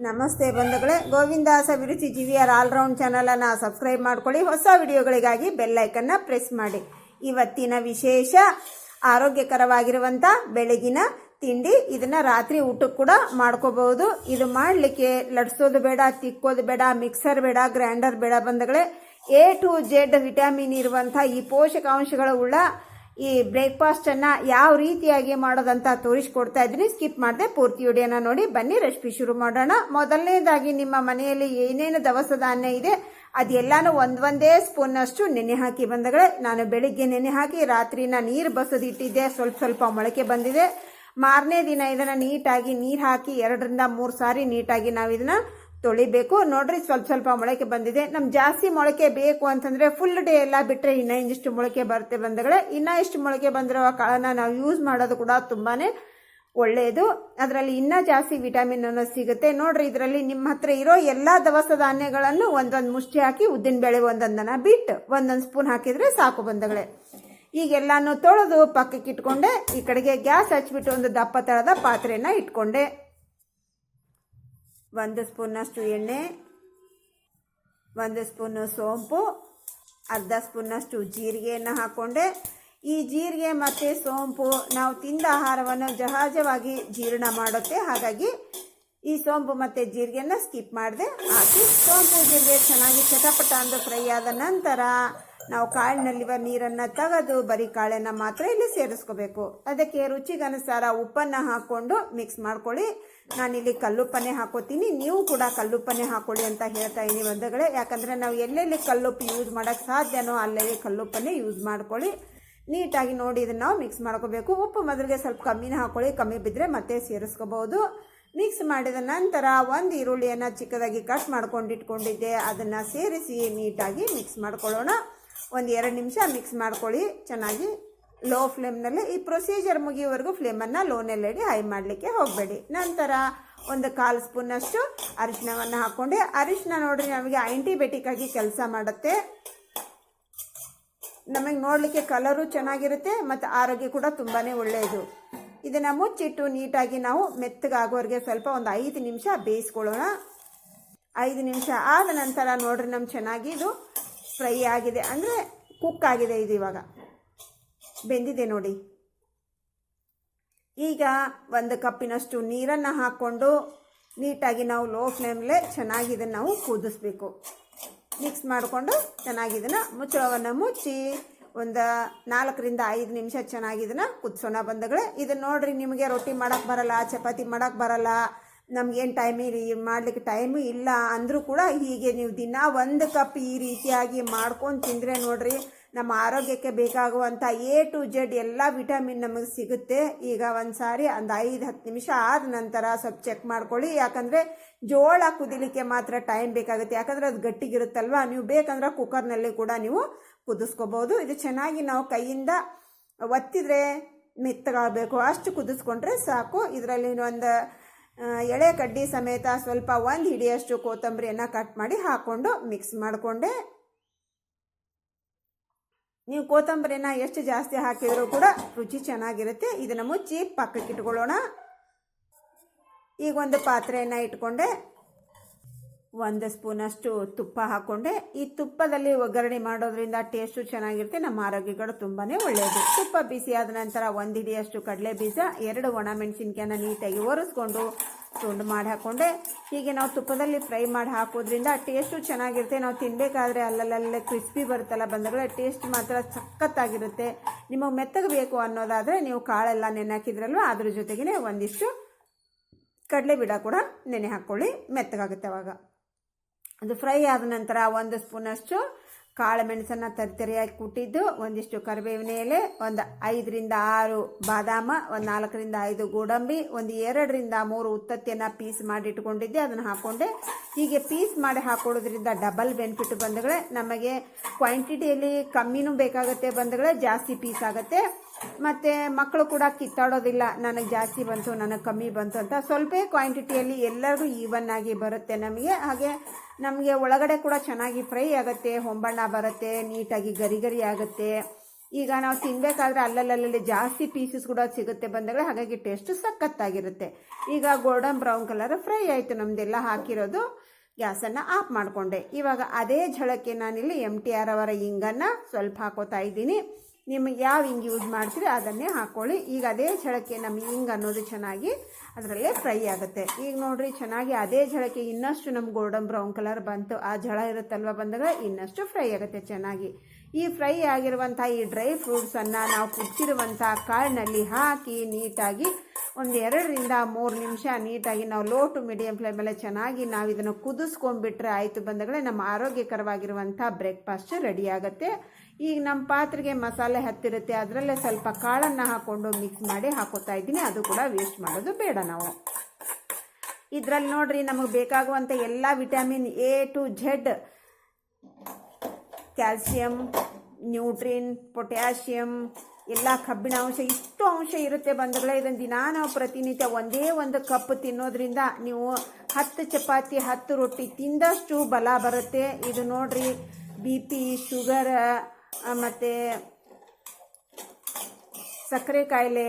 ನಮಸ್ತೆ ಬಂಧುಗಳೇ, ಗೋವಿಂದಾಸ ಅಭಿರುಚಿ GVR ಆಲ್ರೌಂಡ್ ಚಾನಲನ್ನು ಸಬ್ಸ್ಕ್ರೈಬ್ ಮಾಡ್ಕೊಳ್ಳಿ. ಹೊಸ ವಿಡಿಯೋಗಳಿಗಾಗಿ ಬೆಲ್ ಐಕನ್ನ ಪ್ರೆಸ್ ಮಾಡಿ. ಇವತ್ತಿನ ವಿಶೇಷ ಆರೋಗ್ಯಕರವಾಗಿರುವಂಥ ಬೆಳಗಿನ ತಿಂಡಿ. ಇದನ್ನು ರಾತ್ರಿ ಊಟಕ್ಕೆ ಕೂಡ ಮಾಡ್ಕೋಬಹುದು. ಇದು ಮಾಡಲಿಕ್ಕೆ ಲಟ್ಸೋದು ಬೇಡ, ತಿಕ್ಕೋದು ಬೇಡ, ಮಿಕ್ಸರ್ ಬೇಡ, ಗ್ರೈಂಡರ್ ಬೇಡ ಬಂಧುಗಳೇ. A to Z ವಿಟಮಿನ್ ಇರುವಂಥ ಈ ಪೋಷಕಾಂಶಗಳ ಉಳ್ಳ ಈ ಬ್ರೇಕ್ಫಾಸ್ಟನ್ನು ಯಾವ ರೀತಿಯಾಗಿ ಮಾಡೋದಂತ ತೋರಿಸ್ಕೊಡ್ತಾ ಇದ್ದೀನಿ. ಸ್ಕಿಪ್ ಮಾಡದೆ ಪೂರ್ತಿ ವಿಡಿಯೋನ ನೋಡಿ. ಬನ್ನಿ ರೆಸಿಪಿ ಶುರು ಮಾಡೋಣ. ಮೊದಲನೇದಾಗಿ ನಿಮ್ಮ ಮನೆಯಲ್ಲಿ ಏನೇನು ದವಸ ಧಾನ್ಯ ಇದೆ ಅದೆಲ್ಲಾನು ಒಂದೇ ಸ್ಪೂನಷ್ಟು ನೆನೆ ಹಾಕಿ ಬಂದಗಳೇ. ನಾನು ಬೆಳಿಗ್ಗೆ ನೆನೆ ಹಾಕಿ ರಾತ್ರಿನ ನೀರು ಬಸದಿಟ್ಟಿದ್ದೆ. ಸ್ವಲ್ಪ ಮೊಳಕೆ ಬಂದಿದೆ. ಮಾರನೇ ದಿನ ಇದನ್ನು ನೀಟಾಗಿ ನೀರು ಹಾಕಿ 2 ರಿಂದ 3 ಸಾರಿ ನೀಟಾಗಿ ನಾವು ಇದನ್ನ ತೊಳಿಬೇಕು. ನೋಡ್ರಿ, ಸ್ವಲ್ಪ ಮೊಳಕೆ ಬಂದಿದೆ. ನಮ್ಗೆ ಜಾಸ್ತಿ ಮೊಳಕೆ ಬೇಕು ಅಂತಂದ್ರೆ ಫುಲ್ ಡೇ ಎಲ್ಲ ಬಿಟ್ಟರೆ ಇನ್ನೂ ಇಂದಿಷ್ಟು ಮೊಳಕೆ ಬರುತ್ತೆ ಬಂದಗಳೇ. ಇನ್ನೂ ಇಷ್ಟು ಮೊಳಕೆ ಬಂದಿರೋ ಕಾಳನ್ನ ನಾವು ಯೂಸ್ ಮಾಡೋದು ಕೂಡ ತುಂಬಾನೇ ಒಳ್ಳೆಯದು. ಅದರಲ್ಲಿ ಇನ್ನೂ ಜಾಸ್ತಿ ವಿಟಮಿನ್ ಅನ್ನೋದು ಸಿಗುತ್ತೆ. ನೋಡ್ರಿ, ಇದರಲ್ಲಿ ನಿಮ್ಮ ಹತ್ರ ಇರೋ ಎಲ್ಲಾ ದವಸ ಧಾನ್ಯಗಳನ್ನು ಒಂದೊಂದು ಮುಷ್ಟಿ ಹಾಕಿ ಉದ್ದಿನ ಬೇಳೆ ಒಂದೊಂದನ್ನ ಬಿಟ್ಟು ಒಂದೊಂದು ಸ್ಪೂನ್ ಹಾಕಿದ್ರೆ ಸಾಕು ಬಂದಗಳೇ. ಈಗೆಲ್ಲಾನು ತೊಳೆದು ಪಕ್ಕಕ್ಕೆ ಇಟ್ಕೊಂಡೆ. ಈ ಕಡೆಗೆ ಗ್ಯಾಸ್ ಹಚ್ಬಿಟ್ಟು ಒಂದು ದಪ್ಪ ತಳದ ಪಾತ್ರೆಯನ್ನ ಇಟ್ಕೊಂಡೆ. 1 ಸ್ಪೂನಷ್ಟು ಎಣ್ಣೆ, 1 ಸ್ಪೂನ್ ಸೋಂಪು, ಅರ್ಧ ಸ್ಪೂನಷ್ಟು ಜೀರಿಗೆಯನ್ನು ಹಾಕ್ಕೊಂಡೆ. ಈ ಜೀರಿಗೆ ಮತ್ತು ಸೋಂಪು ನಾವು ತಿಂದ ಆಹಾರವನ್ನು ಸಹಜವಾಗಿ ಜೀರ್ಣ ಮಾಡುತ್ತೆ. ಹಾಗಾಗಿ ಈ ಸೋಂಪು ಮತ್ತು ಜೀರಿಗೆಯನ್ನು ಸ್ಕಿಪ್ ಮಾಡಿದೆ ಹಾಕಿ ಸೋಂಪು ಜೀರಿಗೆ ಚೆನ್ನಾಗಿ ಚಟಪಟ ಅಂದು ಫ್ರೈ ಆದ ನಂತರ ನಾವು ಕಾಳಿನಲ್ಲಿರುವ ನೀರನ್ನು ತೆಗೆದು ಬರೀ ಕಾಳನ್ನು ಮಾತ್ರ ಇಲ್ಲಿ ಸೇರಿಸ್ಕೋಬೇಕು. ಅದಕ್ಕೆ ರುಚಿಗನುಸಾರ ಉಪ್ಪನ್ನು ಹಾಕ್ಕೊಂಡು ಮಿಕ್ಸ್ ಮಾಡ್ಕೊಳ್ಳಿ. ನಾನಿಲ್ಲಿ ಕಲ್ಲುಪ್ಪನ್ನೇ ಹಾಕೋತೀನಿ. ನೀವು ಕೂಡ ಕಲ್ಲುಪ್ಪನ್ನೇ ಹಾಕೊಳ್ಳಿ ಅಂತ ಹೇಳ್ತಾ ಇದ್ದೀನಿ ಬಂಧುಗಳೇ. ಯಾಕಂದರೆ ನಾವು ಎಲ್ಲೆಲ್ಲಿ ಕಲ್ಲುಪ್ಪು ಯೂಸ್ ಮಾಡೋಕ್ಕೆ ಸಾಧ್ಯನೋ ಅಲ್ಲೇ ಕಲ್ಲುಪ್ಪನ್ನೇ ಯೂಸ್ ಮಾಡ್ಕೊಳ್ಳಿ. ನೀಟಾಗಿ ನೋಡಿ ಇದನ್ನು ನಾವು ಮಿಕ್ಸ್ ಮಾಡ್ಕೋಬೇಕು. ಉಪ್ಪು ಮೊದಲಿಗೆ ಸ್ವಲ್ಪ ಕಮ್ಮಿನೇ ಹಾಕೊಳ್ಳಿ. ಕಮ್ಮಿ ಬಿದ್ದರೆ ಮತ್ತೆ ಸೇರಿಸ್ಕೋಬಹುದು. ಮಿಕ್ಸ್ ಮಾಡಿದ ನಂತರ 1 ಈರುಳ್ಳಿಯನ್ನು ಚಿಕ್ಕದಾಗಿ ಕಟ್ ಮಾಡ್ಕೊಂಡು ಇಟ್ಕೊಂಡಿದ್ದೆ. ಅದನ್ನು ಸೇರಿಸಿ ನೀಟಾಗಿ ಮಿಕ್ಸ್ ಮಾಡ್ಕೊಳ್ಳೋಣ. 1-2 ನಿಮಿಷ ಮಿಕ್ಸ್ ಮಾಡ್ಕೊಳ್ಳಿ ಚೆನ್ನಾಗಿ ಲೋ ಫ್ಲೇಮ್ನಲ್ಲಿ. ಈ ಪ್ರೊಸೀಜರ್ ಮುಗಿಯುವವರೆಗೂ ಫ್ಲೇಮನ್ನು ಲೋನಲ್ಲಿ ಇಡಿ, ಹೈ ಮಾಡಲಿಕ್ಕೆ ಹೋಗಬೇಡಿ. ನಂತರ 1/4 ಸ್ಪೂನಷ್ಟು ಅರಿಶಿನವನ್ನು ಹಾಕ್ಕೊಂಡೆ. ಅರಿಶಿನ ನೋಡ್ರಿ ನಮಗೆ ಆಂಟಿಬಯೋಟಿಕ್ ಆಗಿ ಕೆಲಸ ಮಾಡುತ್ತೆ. ನಮಗೆ ನೋಡಲಿಕ್ಕೆ ಕಲರು ಚೆನ್ನಾಗಿರುತ್ತೆ ಮತ್ತು ಆರೋಗ್ಯ ಕೂಡ ತುಂಬಾ ಒಳ್ಳೆಯದು. ಇದನ್ನು ಮುಚ್ಚಿಟ್ಟು ನೀಟಾಗಿ ನಾವು ಮೆತ್ತಗಾಗೋವರೆಗೆ ಸ್ವಲ್ಪ 5 ನಿಮಿಷ ಬೇಯಿಸ್ಕೊಳ್ಳೋಣ. 5 ನಿಮಿಷ ಆದ ನಂತರ ನೋಡ್ರಿ ನಮ್ಗೆ ಚೆನ್ನಾಗಿ ಇದು ಫ್ರೈ ಆಗಿದೆ, ಅಂದರೆ ಕುಕ್ ಆಗಿದೆ. ಇದು ಇವಾಗ ಬೆಂದಿದೆ ನೋಡಿ. ಈಗ 1 ಕಪ್ಪಿನಷ್ಟು ನೀರನ್ನು ಹಾಕ್ಕೊಂಡು ನೀಟಾಗಿ ನಾವು ಲೋ ಫ್ಲೇಮ್ಲೆ ಚೆನ್ನಾಗಿ ಇದನ್ನು ನಾವು ಕುದಿಸ್ಬೇಕು. ಮಿಕ್ಸ್ ಮಾಡಿಕೊಂಡು ಚೆನ್ನಾಗಿ ಇದನ್ನು ಮುಚ್ಚಳವನ್ನು ಮುಚ್ಚಿ 4 ರಿಂದ 5 ನಿಮಿಷ ಚೆನ್ನಾಗಿ ಇದನ್ನು ಕುದಿಸೋಣ ಬಂಧುಗಳೇ. ಇದನ್ನು ನೋಡ್ರಿ, ನಿಮಗೆ ರೊಟ್ಟಿ ಮಾಡೋಕ್ಕೆ ಬರಲ್ಲ, ಚಪಾತಿ ಮಾಡೋಕ್ಕೆ ಬರಲ್ಲ, ನಮಗೇನು ಮಾಡಲಿಕ್ಕೆ ಟೈಮು ಇಲ್ಲ ಅಂದರೂ ಕೂಡ ಹೀಗೆ ನೀವು ದಿನ 1 ಕಪ್ ಈ ರೀತಿಯಾಗಿ ಮಾಡ್ಕೊಂಡು ತಿಂದರೆ ನೋಡ್ರಿ ನಮ್ಮ ಆರೋಗ್ಯಕ್ಕೆ ಬೇಕಾಗುವಂಥ A to Z ಎಲ್ಲ ವಿಟಮಿನ್ ನಮಗೆ ಸಿಗುತ್ತೆ. ಈಗ ಒಂದು ಸಾರಿ 5-10 ನಿಮಿಷ ಆದ ನಂತರ ಸ್ವಲ್ಪ ಚೆಕ್ ಮಾಡ್ಕೊಳ್ಳಿ. ಯಾಕಂದರೆ ಜೋಳ ಕುದಿಲಿಕ್ಕೆ ಮಾತ್ರ ಟೈಮ್ ಬೇಕಾಗುತ್ತೆ. ಯಾಕಂದರೆ ಅದು ಗಟ್ಟಿಗಿರುತ್ತಲ್ವ. ನೀವು ಬೇಕಂದ್ರೆ ಕುಕ್ಕರ್ನಲ್ಲಿ ಕೂಡ ನೀವು ಕುದಿಸ್ಕೋಬೋದು. ಇದು ಚೆನ್ನಾಗಿ ನಾವು ಕೈಯಿಂದ ಒತ್ತಿದ್ರೆ ಮೆತ್ತಗಾಗಬೇಕು, ಅಷ್ಟು ಕುದಿಸ್ಕೊಂಡ್ರೆ ಸಾಕು. ಇದರಲ್ಲಿ ಒಂದು ಎಳೆ ಕಡ್ಡಿ ಸಮೇತ ಸ್ವಲ್ಪ 1 ಹಿಡಿಯಷ್ಟು ಕೊತ್ತಂಬರಿಯನ್ನು ಕಟ್ ಮಾಡಿ ಹಾಕ್ಕೊಂಡು ಮಿಕ್ಸ್ ಮಾಡಿಕೊಂಡೆ. ನೀವು ಕೊತ್ತಂಬರಿನ ಎಷ್ಟು ಜಾಸ್ತಿ ಹಾಕಿದರೂ ಕೂಡ ರುಚಿ ಚೆನ್ನಾಗಿರುತ್ತೆ. ಇದನ್ನು ಮುಚ್ಚಿ ಪಕ್ಕಕ್ಕೆ ಇಟ್ಕೊಳ್ಳೋಣ. ಈಗ ಒಂದು ಪಾತ್ರೆಯನ್ನು ಇಟ್ಕೊಂಡೆ. 1 ಸ್ಪೂನಷ್ಟು ತುಪ್ಪ ಹಾಕ್ಕೊಂಡೆ. ಈ ತುಪ್ಪದಲ್ಲಿ ಒಗ್ಗರಣೆ ಮಾಡೋದ್ರಿಂದ ಟೇಸ್ಟು ಚೆನ್ನಾಗಿರುತ್ತೆ, ನಮ್ಮ ಆರೋಗ್ಯಗಳು ತುಂಬಾ ಒಳ್ಳೆಯದು. ತುಪ್ಪ ಬಿಸಿ ಆದ ನಂತರ 1 ಹಿಡಿಯಷ್ಟು ಕಡಲೆ ಬೀಜ, 2 ಒಣಮೆಣಸಿನ್ಕಾಯನ್ನ ನೀಟಾಗಿ ಒರೆಸ್ಕೊಂಡು ತುಂಡು ಮಾಡಿ ಹಾಕ್ಕೊಂಡೆ. ಹೀಗೆ ನಾವು ತುಪ್ಪದಲ್ಲಿ ಫ್ರೈ ಮಾಡಿ ಹಾಕೋದ್ರಿಂದ ಟೇಸ್ಟು ಚೆನ್ನಾಗಿರುತ್ತೆ. ನಾವು ತಿನ್ನಬೇಕಾದ್ರೆ ಅಲ್ಲಲ್ಲೇ ಕ್ರಿಸ್ಪಿ ಬರುತ್ತಲ್ಲ ಬಂದಗಳೇ, ಟೇಸ್ಟ್ ಮಾತ್ರ ಸಖತ್ತಾಗಿರುತ್ತೆ. ನಿಮಗೆ ಮೆತ್ತಗೆ ಬೇಕು ಅನ್ನೋದಾದರೆ ನೀವು ಕಾಳೆಲ್ಲ ನೆನೆ ಹಾಕಿದ್ರಲ್ವ, ಅದ್ರ ಜೊತೆಗೇ ಒಂದಿಷ್ಟು ಕಡಲೆ ಬೀಡ ಕೂಡ ನೆನೆ ಹಾಕ್ಕೊಳ್ಳಿ, ಮೆತ್ತಗಾಗುತ್ತೆ ಅವಾಗ. ಅದು ಫ್ರೈ ಆದ ನಂತರ 1 ಸ್ಪೂನಷ್ಟು ಕಾಳು ಮೆಣಸನ್ನು ತರಿತರಿಯಾಗಿ ಕುಟ್ಟಿದ್ದು, ಒಂದಿಷ್ಟು ಕರಿಬೇವಿನ ಎಲೆ, 5 ರಿಂದ 6 ಬಾದಾಮ, 4 ರಿಂದ 5 ಗೋಡಂಬಿ, 2 ರಿಂದ 3 ಉತ್ತತ್ತಿಯನ್ನು ಪೀಸ್ ಮಾಡಿ ಇಟ್ಕೊಂಡಿದ್ದೆ, ಅದನ್ನು ಹಾಕ್ಕೊಂಡೆ. ಹೀಗೆ ಪೀಸ್ ಮಾಡಿ ಹಾಕೊಳ್ಳೋದ್ರಿಂದ ಡಬಲ್ ಬೆನಿಫಿಟ್ ಬಂಧುಗಳೇ. ನಮಗೆ ಕ್ವಾಂಟಿಟಿಯಲ್ಲಿ ಕಮ್ಮಿನೂ ಬೇಕಾಗುತ್ತೆ ಬಂಧುಗಳೇ, ಜಾಸ್ತಿ ಪೀಸ್ ಆಗುತ್ತೆ. ಮತ್ತು ಮಕ್ಕಳು ಕೂಡ ಕಿತ್ತಾಡೋದಿಲ್ಲ, ನನಗೆ ಜಾಸ್ತಿ ಬಂತು, ನನಗೆ ಕಮ್ಮಿ ಬಂತು ಅಂತ. ಸ್ವಲ್ಪ ಕ್ವಾಂಟಿಟಿಯಲ್ಲಿ ಎಲ್ಲರಿಗೂ ಈವನ್ ಆಗಿ ಬರುತ್ತೆ ನಮಗೆ. ಹಾಗೆ ನಮಗೆ ಒಳಗಡೆ ಕೂಡ ಚೆನ್ನಾಗಿ ಫ್ರೈ ಆಗುತ್ತೆ, ಹೊಂಬಣ್ಣ ಬರುತ್ತೆ, ನೀಟಾಗಿ ಗರಿ ಆಗುತ್ತೆ. ಈಗ ನಾವು ತಿನ್ನಬೇಕಾದ್ರೆ ಅಲ್ಲಲ್ಲಿ ಜಾಸ್ತಿ ಪೀಸಸ್ ಕೂಡ ಸಿಗುತ್ತೆ ಬಂದಗಳೇ, ಹಾಗಾಗಿ ಟೇಸ್ಟ್ ಸಖತ್ತಾಗಿರುತ್ತೆ. ಈಗ ಗೋಲ್ಡನ್ ಬ್ರೌನ್ ಕಲರ್ ಫ್ರೈ ಆಯಿತು ನಮ್ಮದೆಲ್ಲ ಹಾಕಿರೋದು. ಗ್ಯಾಸನ್ನು ಆಫ್ ಮಾಡಿಕೊಂಡೆ. ಇವಾಗ ಅದೇ ಝಳಕ್ಕೆ ನಾನಿಲ್ಲಿ MTR ಅವರ ಹಿಂಗನ್ನು ಸ್ವಲ್ಪ ಹಾಕೋತಾ ಇದ್ದೀನಿ. ನಿಮಗೆ ಯಾವ ಹಿಂಗೆ ಯೂಸ್ ಮಾಡ್ತೀರಿ ಅದನ್ನೇ ಹಾಕ್ಕೊಳ್ಳಿ. ಈಗ ಅದೇ ಝಳಕ್ಕೆ ನಮ್ಮ ಹಿಂಗೆ ಅನ್ನೋದು ಚೆನ್ನಾಗಿ ಅದರಲ್ಲೇ ಫ್ರೈ ಆಗುತ್ತೆ. ಈಗ ನೋಡಿರಿ ಚೆನ್ನಾಗಿ ಅದೇ ಝಳಕ್ಕೆ ಇನ್ನಷ್ಟು ನಮ್ಮ ಗೋಲ್ಡನ್ ಬ್ರೌನ್ ಕಲರ್ ಬಂತು. ಆ ಝಳ ಇರುತ್ತಲ್ವ ಬಂದಾಗ ಇನ್ನಷ್ಟು ಫ್ರೈ ಆಗುತ್ತೆ ಚೆನ್ನಾಗಿ. ಈ ಫ್ರೈ ಆಗಿರುವಂಥ ಈ ಡ್ರೈ ಫ್ರೂಟ್ಸನ್ನು ನಾವು ಕುದಿಸಿರುವಂಥ ಕಾಳಿನಲ್ಲಿ ಹಾಕಿ ನೀಟಾಗಿ ಒಂದು 2ರಿಂದ 3 ನಿಮಿಷ ನೀಟಾಗಿ ನಾವು ಲೋ ಟು ಮೀಡಿಯಂ ಫ್ಲೇಮಲ್ಲೇ ಚೆನ್ನಾಗಿ ನಾವು ಇದನ್ನು ಕುದಿಸ್ಕೊಂಡ್ಬಿಟ್ರೆ ಆಯಿತು ಬಂದಗಳೇ, ನಮ್ಮ ಆರೋಗ್ಯಕರವಾಗಿರುವಂಥ ಬ್ರೇಕ್ಫಾಸ್ಟ್ ರೆಡಿ ಆಗುತ್ತೆ. ಈಗ ನಮ್ಮ ಪಾತ್ರೆಗೆ ಮಸಾಲೆ ಹತ್ತಿರುತ್ತೆ, ಅದರಲ್ಲೇ ಸ್ವಲ್ಪ ಕಾಳನ್ನು ಹಾಕ್ಕೊಂಡು ಮಿಕ್ಸ್ ಮಾಡಿ ಹಾಕೋತಾ ಇದ್ದೀನಿ. ಅದು ಕೂಡ ವೇಸ್ಟ್ ಮಾಡೋದು ಬೇಡ ನಾವು. ಇದರಲ್ಲಿ ನೋಡ್ರಿ ನಮಗೆ ಬೇಕಾಗುವಂಥ ಎಲ್ಲ vitamin A to Z, calcium, Nutrine, potassium, ಎಲ್ಲ ಕಬ್ಬಿಣ ಅಂಶ, ಇಷ್ಟು ಅಂಶ ಇರುತ್ತೆ ಬಂಧುಗಳೇ. ಇದನ್ನು ದಿನ ನಾವು ಪ್ರತಿನಿತ್ಯ ಒಂದೇ ಒಂದು ಕಪ್ ತಿನ್ನೋದ್ರಿಂದ ನೀವು 10 ಚಪಾತಿ 10 ರೊಟ್ಟಿ ತಿಂದಷ್ಟು ಬಲ ಬರುತ್ತೆ. ಇದು ನೋಡ್ರಿ BP, ಶುಗರ್ ಮತ್ತು ಸಕ್ಕರೆ ಕಾಯಿಲೆ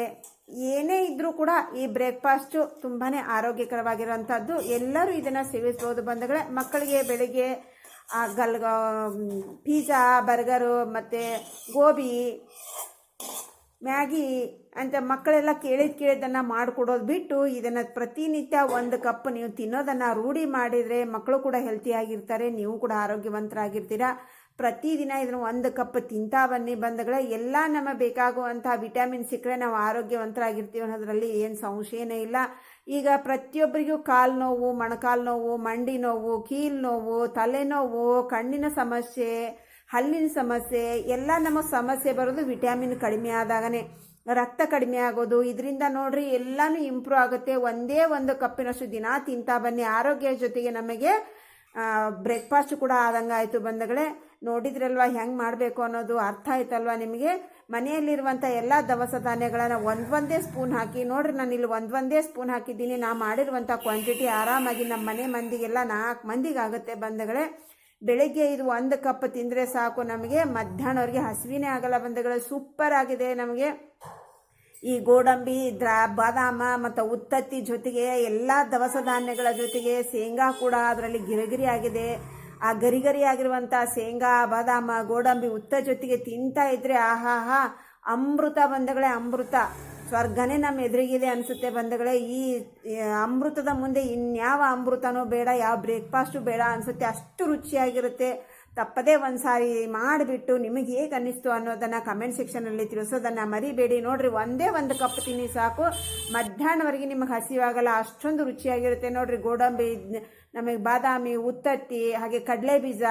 ಏನೇ ಇದ್ದರೂ ಕೂಡ ಈ ಬ್ರೇಕ್ಫಾಸ್ಟು ತುಂಬಾ ಆರೋಗ್ಯಕರವಾಗಿರುವಂಥದ್ದು. ಎಲ್ಲರೂ ಇದನ್ನು ಸೇವಿಸ್ಬೋದು ಬಂಧುಗಳೇ. ಮಕ್ಕಳಿಗೆ ಬೆಳಿಗ್ಗೆ ಪಿಜ್ಜಾ, ಬರ್ಗರು ಮತ್ತು ಗೋಬಿ, ಮ್ಯಾಗಿ ಅಂತ ಮಕ್ಕಳೆಲ್ಲ ಕೇಳಿದ್ದನ್ನು ಮಾಡಿಕೊಡೋದು ಬಿಟ್ಟು ಇದನ್ನು ಪ್ರತಿನಿತ್ಯ ಒಂದು ಕಪ್ ನೀವು ತಿನ್ನೋದನ್ನು ರೂಢಿ ಮಾಡಿದರೆ ಮಕ್ಕಳು ಕೂಡ ಹೆಲ್ತಿಯಾಗಿರ್ತಾರೆ, ನೀವು ಕೂಡ ಆರೋಗ್ಯವಂತರಾಗಿರ್ತೀರ. ಪ್ರತಿದಿನ ಇದನ್ನು ಒಂದು ಕಪ್ ತಿಂತಾ ಬನ್ನಿ ಬಂಧುಗಳೇ. ಎಲ್ಲ ನಮ್ಮ ಬೇಕಾಗುವಂಥ ವಿಟಮಿನ್ ಸಿಕ್ಕರೆ ನಾವು ಆರೋಗ್ಯವಂತರಾಗಿರ್ತೀವಿ ಅನ್ನೋದ್ರಲ್ಲಿ ಏನು ಸಂಶಯನೇ ಇಲ್ಲ. ಈಗ ಪ್ರತಿಯೊಬ್ಬರಿಗೂ ಕಾಲು ನೋವು, ಮೊಣಕಾಲು ನೋವು, ಮಂಡಿ ನೋವು, ಕೀಲು ನೋವು, ತಲೆನೋವು, ಕಣ್ಣಿನ ಸಮಸ್ಯೆ, ಹಲ್ಲಿನ ಸಮಸ್ಯೆ ಎಲ್ಲ ನಮ್ಮ ಸಮಸ್ಯೆ ಬರೋದು ವಿಟಮಿನ್ ಕಡಿಮೆ ಆದಾಗನೇ. ರಕ್ತ ಕಡಿಮೆ ಆಗೋದು ಇದರಿಂದ ನೋಡ್ರಿ ಎಲ್ಲನೂ ಇಂಪ್ರೂವ್ ಆಗುತ್ತೆ. ಒಂದೇ ಒಂದು ಕಪ್ಪಿನಷ್ಟು ದಿನ ತಿಂತಾ ಬನ್ನಿ. ಆರೋಗ್ಯ ಜೊತೆಗೆ ನಮಗೆ ಬ್ರೇಕ್ಫಾಸ್ಟ್ ಕೂಡ ಆದಂಗೆ ಆಯಿತು ಬಂಧುಗಳೇ. ನೋಡಿದ್ರಲ್ವ ಹೆಂಗೆ ಮಾಡಬೇಕು ಅನ್ನೋದು ಅರ್ಥ ಆಯ್ತಲ್ವ ನಿಮಗೆ. ಮನೆಯಲ್ಲಿರುವಂಥ ಎಲ್ಲ ದವಸ ಧಾನ್ಯಗಳನ್ನು ಒಂದೇ ಸ್ಪೂನ್ ಹಾಕಿ ನೋಡ್ರಿ. ನಾನು ಇಲ್ಲಿ ಒಂದೇ ಸ್ಪೂನ್ ಹಾಕಿದ್ದೀನಿ. ನಾ ಮಾಡಿರುವಂಥ ಕ್ವಾಂಟಿಟಿ ಆರಾಮಾಗಿ ನಮ್ಮ ಮನೆ ಮಂದಿಗೆಲ್ಲ 4 ಮಂದಿಗೆ ಆಗುತ್ತೆ ಬಂಧುಗಳೇ. ಬೆಳಗ್ಗೆ ಇದು 1 ಕಪ್ ತಿಂದರೆ ಸಾಕು ನಮಗೆ, ಮಧ್ಯಾಹ್ನವರೆಗೆ ಹಸಿವಿನೇ ಆಗಲ್ಲ ಬಂಧುಗಳೇ. ಸೂಪರ್ ಆಗಿದೆ ನಮಗೆ. ಈ ಗೋಡಂಬಿ, ಬಾದಾಮ ಮತ್ತು ಉತ್ತತ್ತಿ ಜೊತೆಗೆ ಎಲ್ಲ ದವಸ ಧಾನ್ಯಗಳ ಜೊತೆಗೆ ಶೇಂಗಾ ಕೂಡ ಅದರಲ್ಲಿ ಗಿರಿಗಿರಿ ಆಗಿದೆ. ಆ ಗರಿ ಆಗಿರುವಂಥ ಶೇಂಗಾ, ಬಾದಾಮ, ಗೋಡಂಬಿ, ಉತ್ತ ಜೊತೆಗೆ ತಿಂತಾ ಇದ್ರೆ ಆಹಾಹಾ ಅಮೃತ ಬಂಧುಗಳೇ, ಅಮೃತ. ಸ್ವರ್ಗನೇ ನಮ್ಮ ಎದುರಿಗಿದೆ ಅನಿಸುತ್ತೆ ಬಂಧುಗಳೇ. ಈ ಅಮೃತದ ಮುಂದೆ ಇನ್ಯಾವ ಅಮೃತನೂ ಬೇಡ, ಯಾವ ಬ್ರೇಕ್ಫಾಸ್ಟು ಬೇಡ ಅನಿಸುತ್ತೆ. ಅಷ್ಟು ರುಚಿಯಾಗಿರುತ್ತೆ. ತಪ್ಪದೇ ಒಂದು ಸಾರಿ ಮಾಡಿಬಿಟ್ಟು ನಿಮಗೆ ಹೇಗೆ ಅನ್ನಿಸ್ತು ಅನ್ನೋದನ್ನು ಕಮೆಂಟ್ ಸೆಕ್ಷನಲ್ಲಿ ತಿಳಿಸೋದನ್ನು ಮರಿಬೇಡಿ. ನೋಡ್ರಿ ಒಂದೇ ಒಂದು ಕಪ್ ತಿನ್ನಿ ಸಾಕು, ಮಧ್ಯಾಹ್ನವರೆಗೆ ನಿಮಗೆ ಹಸಿವಾಗಲ್ಲ, ಅಷ್ಟೊಂದು ರುಚಿಯಾಗಿರುತ್ತೆ. ನೋಡ್ರಿ ಗೋಡಂಬಿ, ನಮಗೆ ಬಾದಾಮಿ, ಉತ್ತತ್ತಿ, ಹಾಗೆ ಕಡಲೆ ಬೀಜ,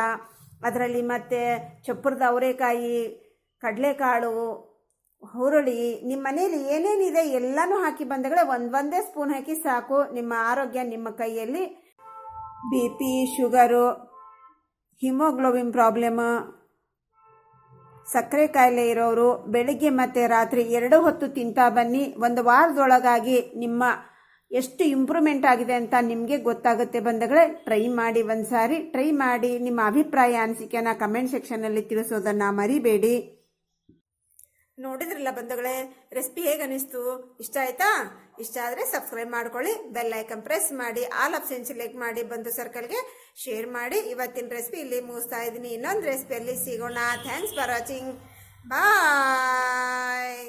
ಅದರಲ್ಲಿ ಮತ್ತು ಚಪ್ಪರದ ಅವರೆಕಾಯಿ, ಕಡಲೆಕಾಳು, ಹುರುಳಿ, ನಿಮ್ಮ ಮನೇಲಿ ಏನೇನಿದೆ ಎಲ್ಲನೂ ಹಾಕಿ ಬಂದಗಳೇ ಒಂದೇ ಸ್ಪೂನ್ ಹಾಕಿ ಸಾಕು. ನಿಮ್ಮ ಆರೋಗ್ಯ ನಿಮ್ಮ ಕೈಯಲ್ಲಿ. BP, ಶುಗರು, ಹಿಮೋಗ್ಲೋಬಿನ್ ಪ್ರಾಬ್ಲಮ್, ಸಕ್ಕರೆ ಕಾಯಿಲೆ ಇರೋರು ಬೆಳಿಗ್ಗೆ ಮತ್ತು ರಾತ್ರಿ 2 ಹೊತ್ತು ತಿಂತಾ ಬನ್ನಿ. ಒಂದು ವಾರದೊಳಗಾಗಿ ನಿಮ್ಮ ಎಷ್ಟು ಇಂಪ್ರೂವ್ಮೆಂಟ್ ಆಗಿದೆ ಅಂತ ನಿಮಗೆ ಗೊತ್ತಾಗುತ್ತೆ ಬಂಧುಗಳೇ. ಟ್ರೈ ಮಾಡಿ, ಒಂದು ಸಾರಿ ಟ್ರೈ ಮಾಡಿ. ನಿಮ್ಮ ಅಭಿಪ್ರಾಯ ಅನಿಸಿಕೆನ ಕಮೆಂಟ್ ಸೆಕ್ಷನಲ್ಲಿ ತಿಳಿಸೋದನ್ನು ಮರಿಬೇಡಿ. ನೋಡಿದ್ರಲ್ಲ ಬಂಧುಗಳೇ, ರೆಸಿಪಿ ಹೇಗೆ ಅನಿಸ್ತು? ಇಷ್ಟ ಆಯ್ತಾ? ಇಷ್ಟ ಆದರೆ ಸಬ್ಸ್ಕ್ರೈಬ್ ಮಾಡ್ಕೊಳ್ಳಿ, ಬೆಲ್ ಐಕನ್ ಪ್ರೆಸ್ ಮಾಡಿ, ಆಲ್ ಆಪ್ಷನ್ ಸೆಲೆಕ್ಟ್ ಮಾಡಿ, ಬಂಧು ಸರ್ಕಲ್ಗೆ ಶೇರ್ ಮಾಡಿ. ಇವತ್ತಿನ ರೆಸಿಪಿ ಇಲ್ಲಿ ಮುಗಿಸ್ತಾ ಇದ್ದೀನಿ. ಇನ್ನೊಂದು ರೆಸಿಪಿಯಲ್ಲಿ ಸಿಗೋಣ. Thanks for watching. ಬಾಯ್.